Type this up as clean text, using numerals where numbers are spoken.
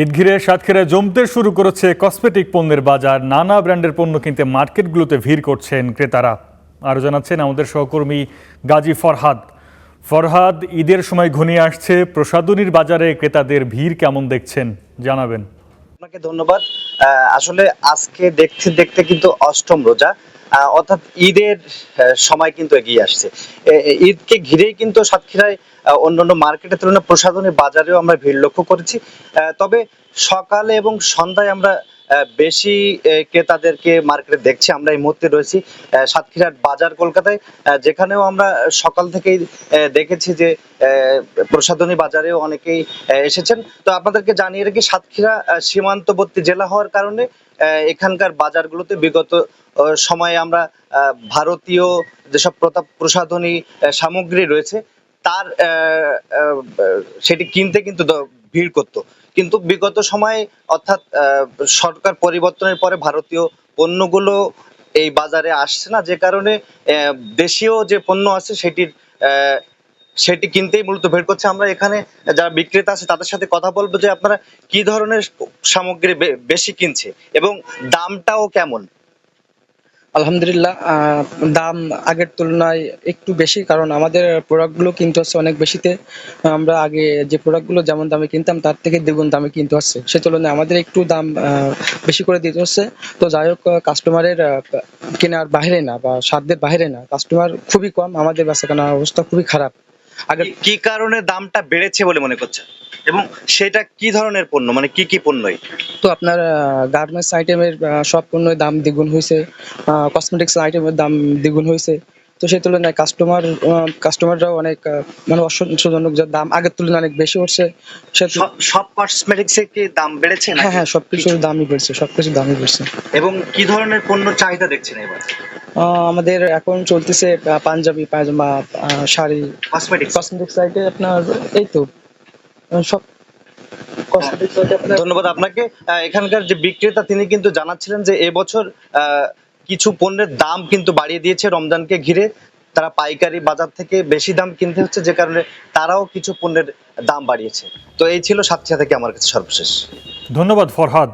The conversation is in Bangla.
ঈদ ঘিরে সাতক্ষীরায় জমতে শুরু করেছে কসমেটিক পণ্যের বাজার। নানা ব্র্যান্ডের পণ্য কিনতে মার্কেটগুলোতে ভিড় করছেন ক্রেতারা। আরও জানাচ্ছেন আমাদের সহকর্মী গাজী ফরহাদ। ফরহাদ, ঈদের সময় ঘনিয়ে আসছে, প্রসাধনীর বাজারে ক্রেতাদের ভিড় কেমন দেখছেন জানাবেন। আপনাকে ধন্যবাদ। আসলে আজকে দেখতে দেখতে কিন্তু অষ্টম রোজা, অর্থাৎ ঈদের সময় কিন্তু এগিয়ে আসছে। ঈদকে ঘিরেই কিন্তু সাতক্ষীরায় অন্যান্য মার্কেটের তুলনায় প্রসাধনী বাজারেও আমরা ভিড় লক্ষ্য করেছি। তবে সকালে এবং সন্ধ্যায় আমরা বেশি ক্রেতাদেরকে মার্কেটে দেখছি। আমরা এই মুহূর্তে রয়েছি সাতক্ষীরার বাজার কলকাতায়, যেখানেও আমরা সকাল থেকেই দেখেছি যে প্রসাধনী বাজারেও অনেকেই এসেছেন। তো আপনাদেরকে জানিয়ে রাখি, সাতক্ষীরা সীমান্তবর্তী জেলা হওয়ার কারণে এখানকার বাজারগুলোতে বিগত সময়ে আমরা ভারতীয় যেসব প্রসাধনী সামগ্রী রয়েছে তার সেটি কিনতে কিন্তু ভিড় করত। কিন্তু বিগত সময়ে অর্থাৎ সরকার পরিবর্তনের পরে ভারতীয় পণ্যগুলো এই বাজারে আসছে না, যে কারণে দেশীয় যে পণ্য আছে সেটি কিনতেই মূলত ভিড় করছে। আমরা এখানে যারা বিক্রেতা আছে তাদের সাথে কথা বলবো যে আপনারা কি ধরনের সামগ্রী বেশি কিনছে এবং দামটাও কেমন। আলহামদুলিল্লাহ, দাম আগের তুলনায় একটু বেশি, কারণ আমাদের প্রোডাক্টগুলো কিনতে হচ্ছে অনেক বেশিতে। আমরা আগে যে প্রোডাক্টগুলো যেমন দামে কিনতাম তার থেকে দ্বিগুণ দামে কিনতে হচ্ছে, সে তুলনায় আমাদের একটু দাম বেশি করে দিতে হচ্ছে। তো যাই হোক, কাস্টমারের কেনার বাইরে না বা সাধ্যের বাইরে না, কাস্টমার খুবই কম, আমাদের বেচাকেনার অবস্থা খুবই খারাপ। আগে কি কারণে দামটা বেড়েছে বলে মনে করছেন এবং সেটা কি ধরনের পণ্য, মানে কি কি পণ্যই? তো আপনার গার্মেন্টস আইটেমের সব পণ্যের দাম দ্বিগুণ হয়েছে, কসমেটিক্স আইটেমের দাম দ্বিগুণ হয়েছে। তো সেই তুলনায় কাস্টমাররাও অনেক মানে অসন্তোষজনক, যে দাম আগের তুলনায় অনেক বেশি হচ্ছে। সব কসমেটিক্স এর কি দাম বেড়েছে? হ্যাঁ, সবকিছুর দামই বেড়েছে, সবকিছুর দামই বেড়েছে। এবং কি ধরনের পণ্য চাহিদা দেখছেন এবার? আমাদের এখন চলতেছে পাঞ্জাবি, পায়জামা, শাড়ি, কসমেটিক্স আইটে আপনার এই তো সব কসমেটিক্স আইটে আপনার। ধন্যবাদ আপনাকে। এখানকার যে বিক্রেতা তিনি কিন্তু জানাচ্ছিলেন যে এবছর কিছু পণ্যের দাম কিন্তু বাড়িয়ে দিয়েছে রমজানকে ঘিরে। তারা পাইকারি বাজার থেকে বেশি দাম কিনতে হচ্ছে, যে কারণে তারাও কিছু পণ্যের দাম বাড়িয়েছে। তো এই ছিল সাতক্ষীরা থেকে আমার কাছে সর্বশেষ। ধন্যবাদ ফরহাদ।